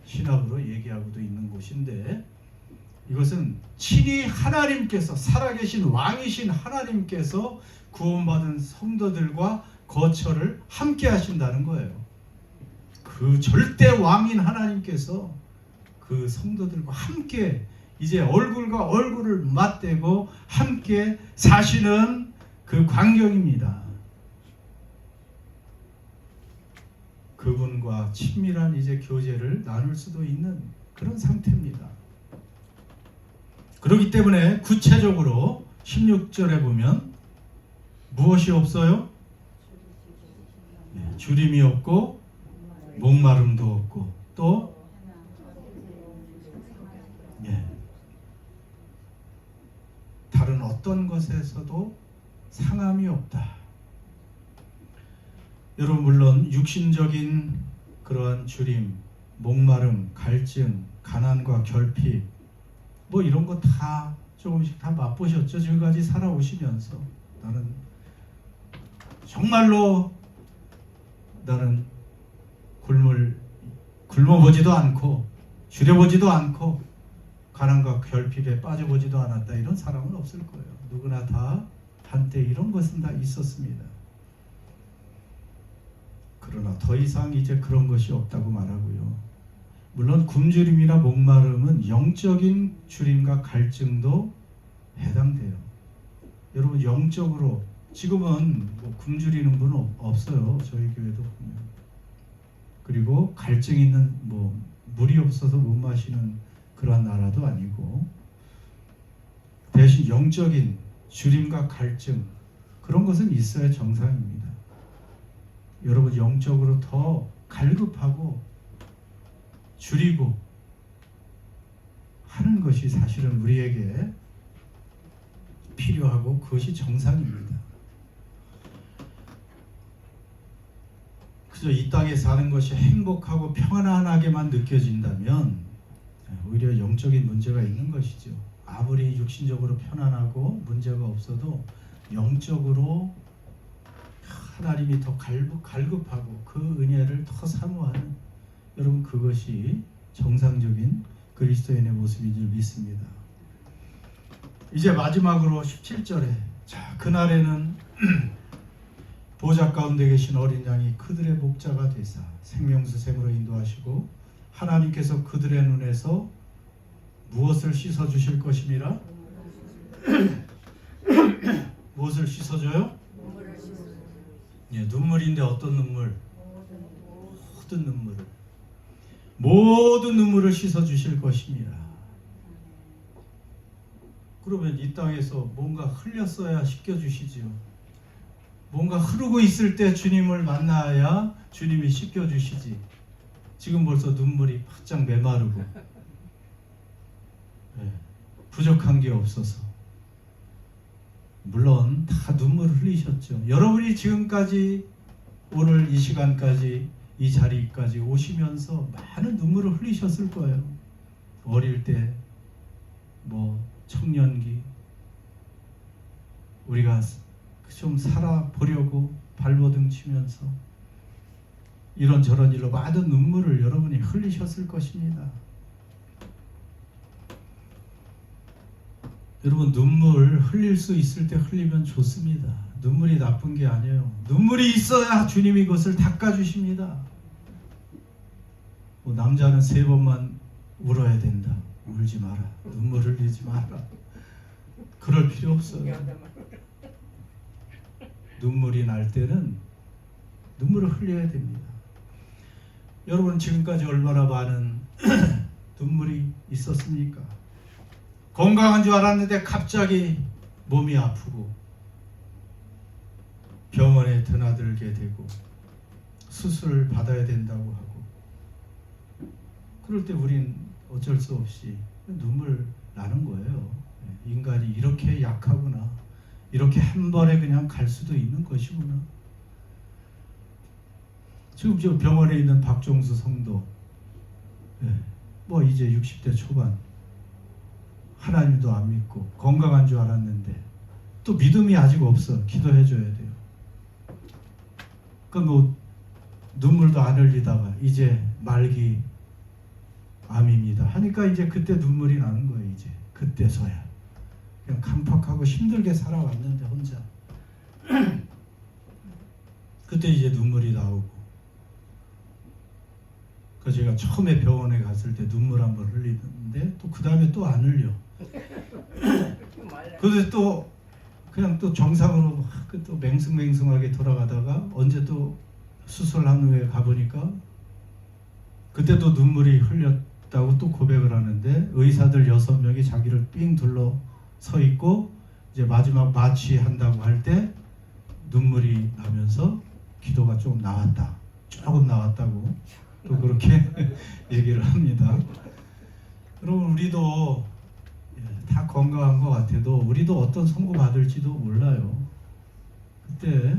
신학으로 얘기하고도 있는 곳인데, 이것은 친히 하나님께서, 살아계신 왕이신 하나님께서 구원받은 성도들과 거처를 함께 하신다는 거예요. 그 절대 왕인 하나님께서 그 성도들과 함께 이제 얼굴과 얼굴을 맞대고 함께 사시는 그 광경입니다. 그분과 친밀한 이제 교제를 나눌 수도 있는 그런 상태입니다. 그렇기 때문에 구체적으로 16절에 보면 무엇이 없어요? 주림이 없고 목마름도 없고 또 다른 어떤 것에서도 상함이 없다. 여러분, 물론 육신적인 그러한 주림, 목마름, 갈증, 가난과 결핍 뭐 이런 거 다 조금씩 다 맛보셨죠? 지금까지 살아오시면서 정말로 나는 굶어보지도 않고 줄여보지도 않고 가난과 결핍에 빠져보지도 않았다, 이런 사람은 없을 거예요. 누구나 다 한때 이런 것은 다 있었습니다. 그러나 더 이상 이제 그런 것이 없다고 말하고요. 물론 굶주림이나 목마름은 영적인 주림과 갈증도 해당돼요. 여러분, 영적으로 지금은 뭐 굶주리는 분은 없어요. 저희 교회도 보면. 그리고 갈증 있는, 뭐 물이 없어서 못 마시는 그러한 나라도 아니고, 대신 영적인 주림과 갈증, 그런 것은 있어야 정상입니다. 여러분, 영적으로 더 갈급하고 줄이고 하는 것이 사실은 우리에게 필요하고 그것이 정상입니다. 그저 이 땅에 사는 것이 행복하고 평안하게만 느껴진다면 오히려 영적인 문제가 있는 것이죠. 아무리 육신적으로 편안하고 문제가 없어도 영적으로 하나님이 더 갈급하고 그 은혜를 더 사모하는, 여러분, 그것이 정상적인 그리스도인의 모습인 줄 믿습니다. 이제 마지막으로 17절에 그날에는 보좌 가운데 계신 어린 양이 그들의 목자가 되사 생명수 샘으로 인도하시고 하나님께서 그들의 눈에서 무엇을 씻어주실 것임이라? 무엇을 씻어줘요? 눈물인데 어떤 눈물? 모든 눈물을 씻어주실 것입니다. 그러면 이 땅에서 뭔가 흘렸어야 씻겨주시지요. 뭔가 흐르고 있을 때 주님을 만나야 주님이 씻겨주시지. 지금 벌써 눈물이 바짝 메마르고 부족한 게 없어서. 물론 다 눈물을 흘리셨죠. 여러분이 지금까지 오늘 이 시간까지 이 자리까지 오시면서 많은 눈물을 흘리셨을 거예요. 어릴 때, 청년기, 우리가 좀 살아보려고 발버둥 치면서 이런저런 일로 많은 눈물을 여러분이 흘리셨을 것입니다. 여러분, 눈물 흘릴 수 있을 때 흘리면 좋습니다. 눈물이 나쁜 게 아니에요. 눈물이 있어야 주님이 그것을 닦아주십니다. 남자는 3번만 울어야 된다. 울지 마라. 눈물 흘리지 마라. 그럴 필요 없어요. 눈물이 날 때는 눈물을 흘려야 됩니다. 여러분, 지금까지 얼마나 많은 눈물이 있었습니까? 건강한 줄 알았는데 갑자기 몸이 아프고 병원에 드나들게 되고 수술을 받아야 된다고 하고, 그럴 때 우린 어쩔 수 없이 눈물 나는 거예요. 인간이 이렇게 약하구나, 이렇게 한 번에 그냥 갈 수도 있는 것이구나. 지금 저 병원에 있는 박종수 성도, 이제 60대 초반, 하나님도 안 믿고 건강한 줄 알았는데 또 믿음이 아직 없어. 기도해 줘야 돼요. 그러니까 눈물도 안 흘리다가 이제 말기 암입니다 하니까 이제 그때 눈물이 나는 거예요. 이제 그때서야. 그냥 깜빡하고 힘들게 살아왔는데 혼자 그때 이제 눈물이 나오고. 그 제가 처음에 병원에 갔을 때 눈물 한번 흘리는데 또 그 다음에 또 안 흘려. 그래서 또 그냥 또 정상으로 또 맹숭맹숭하게 돌아가다가 언제 또 수술한 후에 가보니까 그때도 눈물이 흘렸다고 또 고백을 하는데, 의사들 6명이 자기를 삥 둘러 서 있고 이제 마지막 마취한다고 할 때 눈물이 나면서 기도가 조금 나왔다고 또 그렇게 얘기를 합니다. 여러분, 우리도 다 건강한 것 같아도 우리도 어떤 선고 받을지도 몰라요. 그때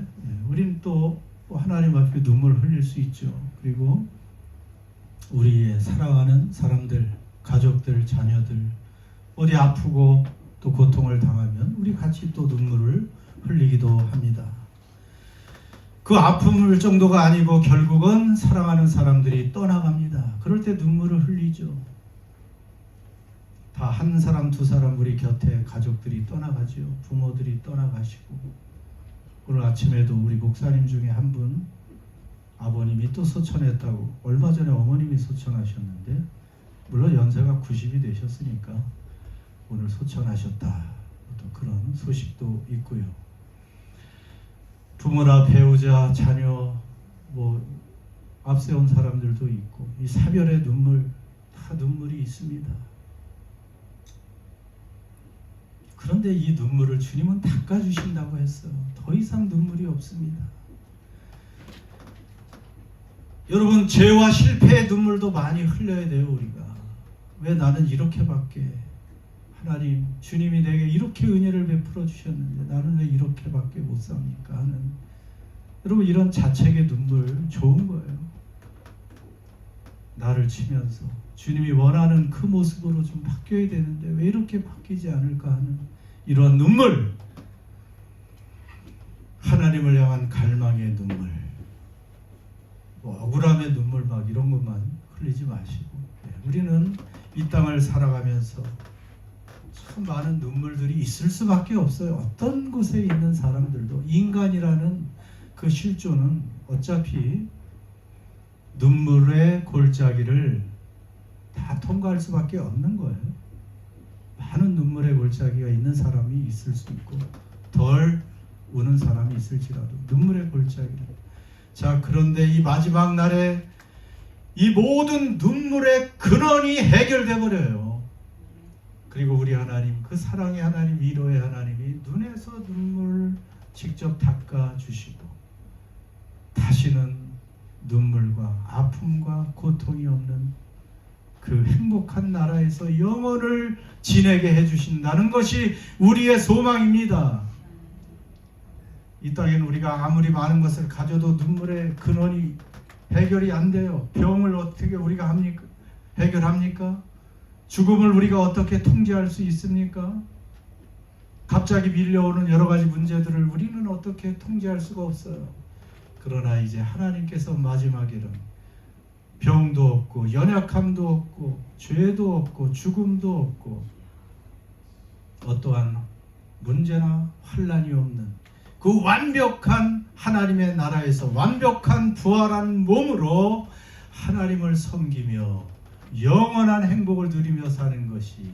우리는 또 하나님 앞에 눈물을 흘릴 수 있죠. 그리고 우리의 사랑하는 사람들, 가족들, 자녀들 어디 아프고 또 고통을 당하면 우리 같이 또 눈물을 흘리기도 합니다. 그 아픔을 정도가 아니고 결국은 사랑하는 사람들이 떠나갑니다. 그럴 때 눈물을 흘리죠. 다 한 사람, 2사람 우리 곁에 가족들이 떠나가죠. 부모들이 떠나가시고. 오늘 아침에도 우리 목사님 중에 한 분 아버님이 또 소천했다고, 얼마 전에 어머님이 소천하셨는데, 물론 연세가 90이 되셨으니까 오늘 소천하셨다, 또 그런 소식도 있고요. 부모나 배우자, 자녀, 앞세운 사람들도 있고, 이 사별의 눈물, 다 눈물이 있습니다. 그런데 이 눈물을 주님은 닦아주신다고 했어요. 더 이상 눈물이 없습니다. 여러분, 죄와 실패의 눈물도 많이 흘려야 돼요. 우리가 왜 나는 이렇게밖에, 하나님, 주님이 내게 이렇게 은혜를 베풀어 주셨는데 나는 왜 이렇게밖에 못 삽니까 하는, 여러분, 이런 자책의 눈물 좋은 거예요. 나를 치면서 주님이 원하는 그 모습으로 좀 바뀌어야 되는데 왜 이렇게 바뀌지 않을까 하는 이런 눈물, 하나님을 향한 갈망의 눈물, 억울함의 눈물 막 이런 것만 흘리지 마시고, 우리는 이 땅을 살아가면서 참 많은 눈물들이 있을 수밖에 없어요. 어떤 곳에 있는 사람들도 인간이라는 그 실존은 어차피 눈물의 골짜기를 다 통과할 수밖에 없는 거예요. 많은 눈물의 골짜기가 있는 사람이 있을 수 있고 덜 우는 사람이 있을지라도 눈물의 골짜기를. 자, 그런데 이 마지막 날에 이 모든 눈물의 근원이 해결돼 버려요. 그리고 우리 하나님, 그 사랑의 하나님, 위로의 하나님이 눈에서 눈물 직접 닦아 주시고 다시는 눈물과 아픔과 고통이 없는 그 행복한 나라에서 영원을 지내게 해주신다는 것이 우리의 소망입니다. 이 땅에는 우리가 아무리 많은 것을 가져도 눈물의 근원이 해결이 안 돼요. 병을 어떻게 우리가 합니까? 해결합니까? 죽음을 우리가 어떻게 통제할 수 있습니까? 갑자기 밀려오는 여러 가지 문제들을 우리는 어떻게 통제할 수가 없어요. 그러나 이제 하나님께서 마지막에는 병도 없고 연약함도 없고 죄도 없고 죽음도 없고 어떠한 문제나 환난이 없는 그 완벽한 하나님의 나라에서 완벽한 부활한 몸으로 하나님을 섬기며 영원한 행복을 누리며 사는 것이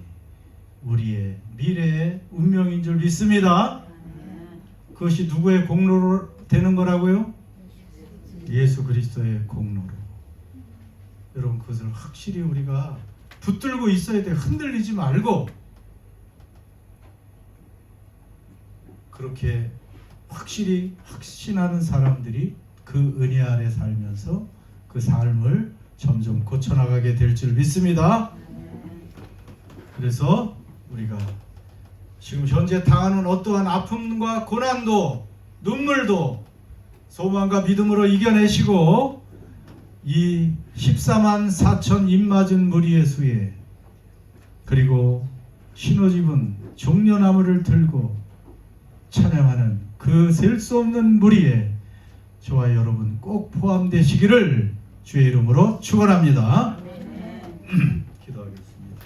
우리의 미래의 운명인 줄 믿습니다. 그것이 누구의 공로로 되는 거라고요? 예수 그리스도의 공로로. 여러분 그것을 확실히 우리가 붙들고 있어야 돼. 흔들리지 말고 그렇게 확실히 확신하는 사람들이 그 은혜 아래 살면서 그 삶을 점점 고쳐나가게 될 줄 믿습니다. 그래서 우리가 지금 현재 당하는 어떠한 아픔과 고난도 눈물도 소망과 믿음으로 이겨내시고 이 14만 4천 입맞은 무리의 수에 그리고 신호집은 종려나무를 들고 찬양하는 그 셀 수 없는 무리에 저와 여러분 꼭 포함되시기를 주의 이름으로 축원합니다. 기도하겠습니다.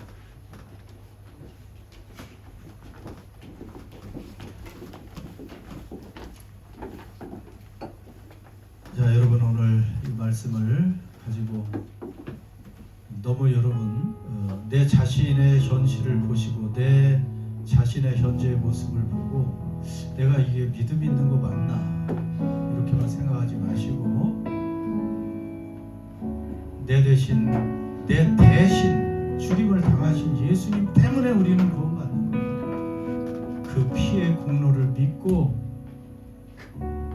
자, 여러분 오늘 이 말씀을 가지고 너무 여러분 내 자신의 현실을 보시고 내 자신의 현재의 모습을 보고 내가 이게 믿음 있는 거 맞나 이렇게만 생각하지 마시고 내 대신 죽임을 당하신 예수님 때문에 우리는 구원받는 거예요. 그 피의 공로를 믿고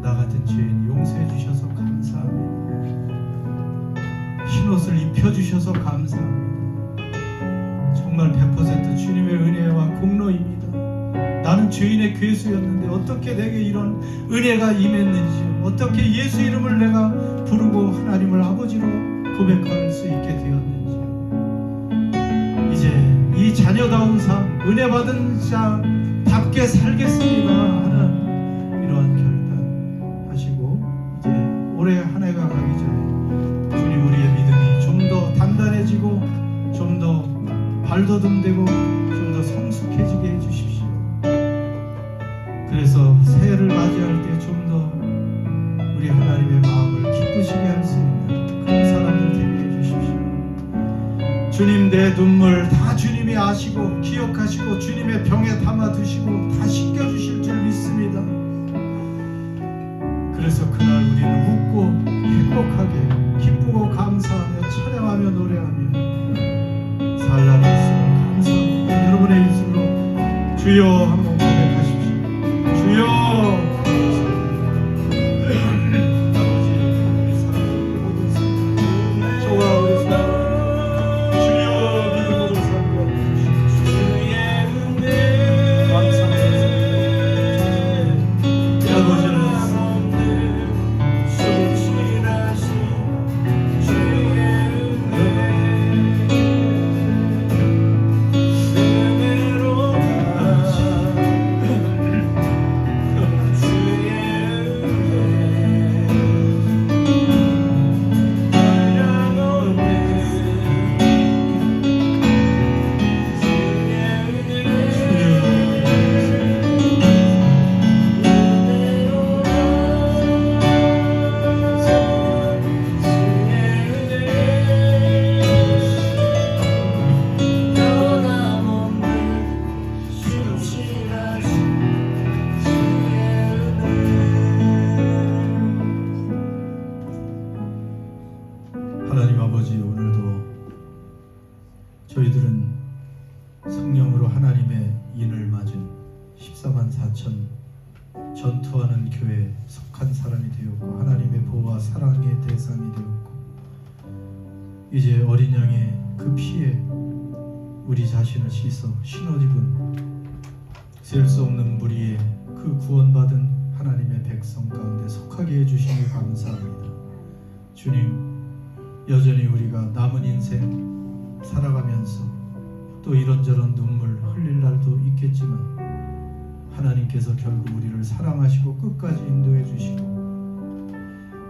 나 같은 죄인 용서해 주셔서 감사합니다. 흰옷을 입혀주셔서 감사합니다. 정말 100% 주님의 은혜와 공로입니다. 나는 죄인의 괴수였는데 어떻게 내게 이런 은혜가 임했는지요. 어떻게 예수 이름을 내가 부르고 하나님을 아버지로 고백할 수 있게 되었는지요. 이제 이 자녀다운 삶, 은혜 받은 자답게 살겠습니다 하는 이러한 결단하시고 이제 올해 한 해가 가기 전에 주님 우리의 믿음이 좀 더 단단해지고 좀 더 발돋움되고 좀 더 성숙해지게 해주십시오. 그래서 새해를 맞이할 때 좀 더 우리 하나님의 마음을 기쁘시게 할 수 있는 그런 사람들 되게 해주십시오. 주님 내 눈물 다 주님이 아시고 기억하시고 주님의 병에 담아 두시고 다 씻겨주실 줄 믿습니다. 그래서 그날 우리는 웃고 행복하게 기쁘고 감사하며 찬양하며 노래하며 살라는 있음을 감사합니다. 여러분의 입술로 주여 한번 고백하십시오. 주여 하나님 아버지 오늘도 저희들은 성령으로 하나님의 인을 맞은 14만 4천 전투하는 교회에 속한 사람이 되었고 하나님의 보호와 사랑의 대상이 되었고 이제 어린 양의 그 피에 우리 자신을 씻어 신어입은 셀 수 없는 무리의 그 구원받은 하나님의 백성 가운데 속하게 해주시니 감사합니다. 주님, 여전히 우리가 남은 인생 살아가면서 또 이런저런 눈물 흘릴 날도 있겠지만 하나님께서 결국 우리를 사랑하시고 끝까지 인도해 주시고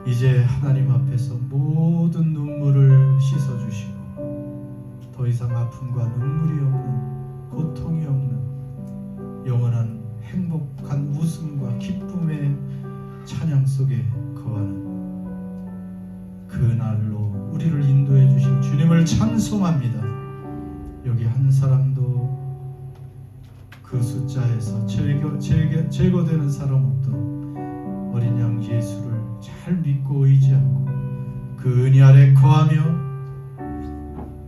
이제 하나님 앞에서 모든 눈물을 씻어 주시고 더 이상 아픔과 눈물이 없는, 고통이 없는 영원한 행복한 웃음과 기쁨의 찬양 속에 거하는 그날로 우리를 인도해 주신 주님을 찬송합니다. 여기 한 사람도 그 숫자에서 제거되는 사람 없도록 어린 양 예수를 잘 믿고 의지하고 그 은혜 아래 거하며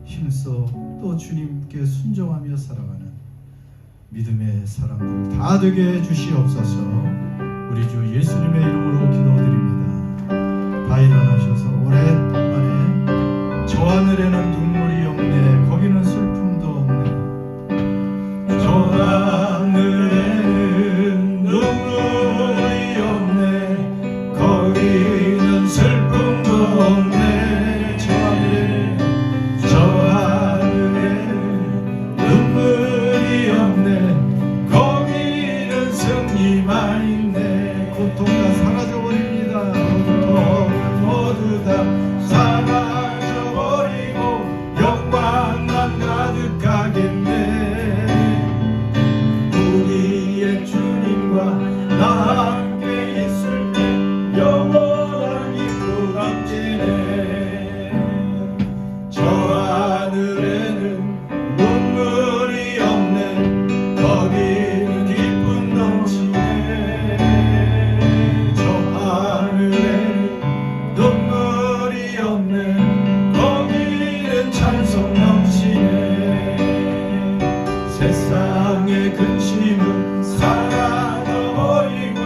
힘써 또 주님께 순종하며 살아가는 믿음의 사람들 다 되게 해주시옵소서. 우리 주 예수님의 이름으로 기도드립니다. 다 일어나셔서 오랜만에 저 하늘에는 눈물이 없네, 거기는 슬픔도 없네. 저 하늘에는 눈물이 없네, 거기는 슬픔도 없네. 저 하늘에는 눈물이 없네, 거기는 승리만 있네. 고통 다 사라져버립니다. 모두 다 사라져버리고 영광만 가득하겠네. 우리의 주님과 나 함께 있을 때 영원한 기쁨 넘치네. 저 하늘에는 눈물이 없네, 거기는 기쁨 넘치네. 저 하늘에는 눈물이 없네, 거기는 찬송 넘치네. 세상의 근심은 사라져버리고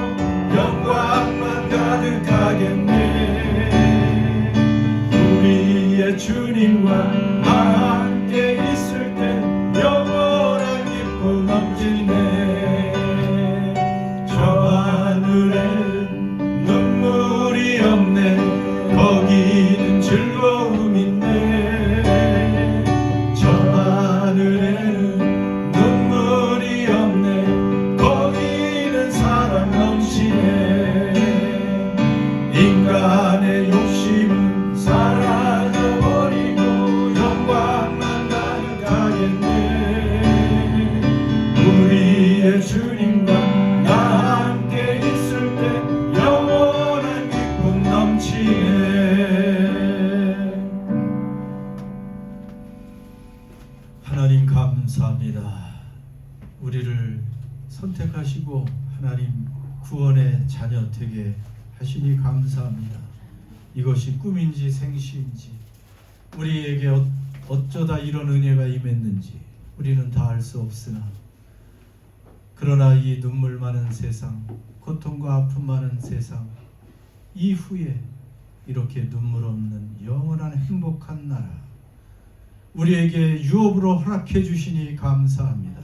영광만 가득하겠네. 우리의 주님과 나 함께 있을 때 영원한 기쁨 넘치네. 저 하늘에는 눈물이 없네, 거기는 즐거움 있네. 저 하늘에는 눈물이 없네, 거기는 사랑 넘치네. 인간의 욕심은 사라져버리고 영광만 가득하겠네. 우리의 주님과 나 함께 있을 때 영원한 기쁨 넘치네. 하나님 감사합니다. 우리를 선택하시고 하나님 구원의 자녀 되게 하시니 감사합니다. 이것이 꿈인지 생시인지 우리에게 어쩌다 이런 은혜가 임했는지 우리는 다 알 수 없으나 그러나 이 눈물 많은 세상, 고통과 아픔 많은 세상 이후에 이렇게 눈물 없는 영원한 행복한 나라 우리에게 유업으로 허락해 주시니 감사합니다.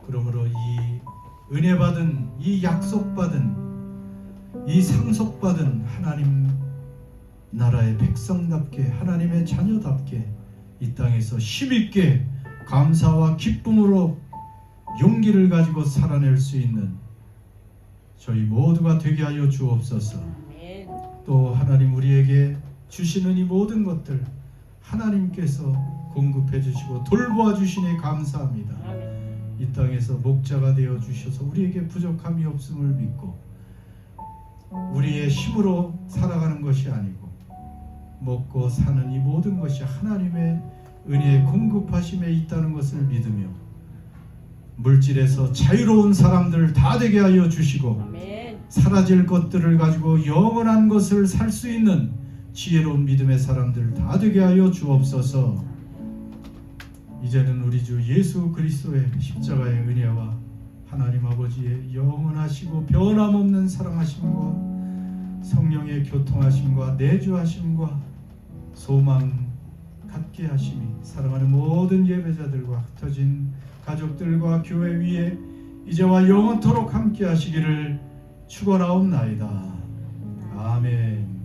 그러므로 이 은혜 받은, 이 약속 받은, 이 상속받은 하나님 나라의 백성답게, 하나님의 자녀답게 이 땅에서 힘있게 감사와 기쁨으로 용기를 가지고 살아낼 수 있는 저희 모두가 되게 하여 주옵소서. 또 하나님 우리에게 주시는 이 모든 것들 하나님께서 공급해 주시고 돌보아 주시니 감사합니다. 이 땅에서 목자가 되어 주셔서 우리에게 부족함이 없음을 믿고 우리의 힘으로 살아가는 것이 아니고 먹고 사는 이 모든 것이 하나님의 은혜의 공급하심에 있다는 것을 믿으며 물질에서 자유로운 사람들 다 되게 하여 주시고 사라질 것들을 가지고 영원한 것을 살 수 있는 지혜로운 믿음의 사람들 다 되게 하여 주옵소서. 이제는 우리 주 예수 그리스도의 십자가의 은혜와 하나님 아버지의 영원하시고 변함없는 사랑하심과 성령의 교통하심과 내주하심과 소망 갖게 하심이 사랑하는 모든 예배자들과 흩어진 가족들과 교회 위에 이제와 영원토록 함께 하시기를 축원하옵나이다. 아멘.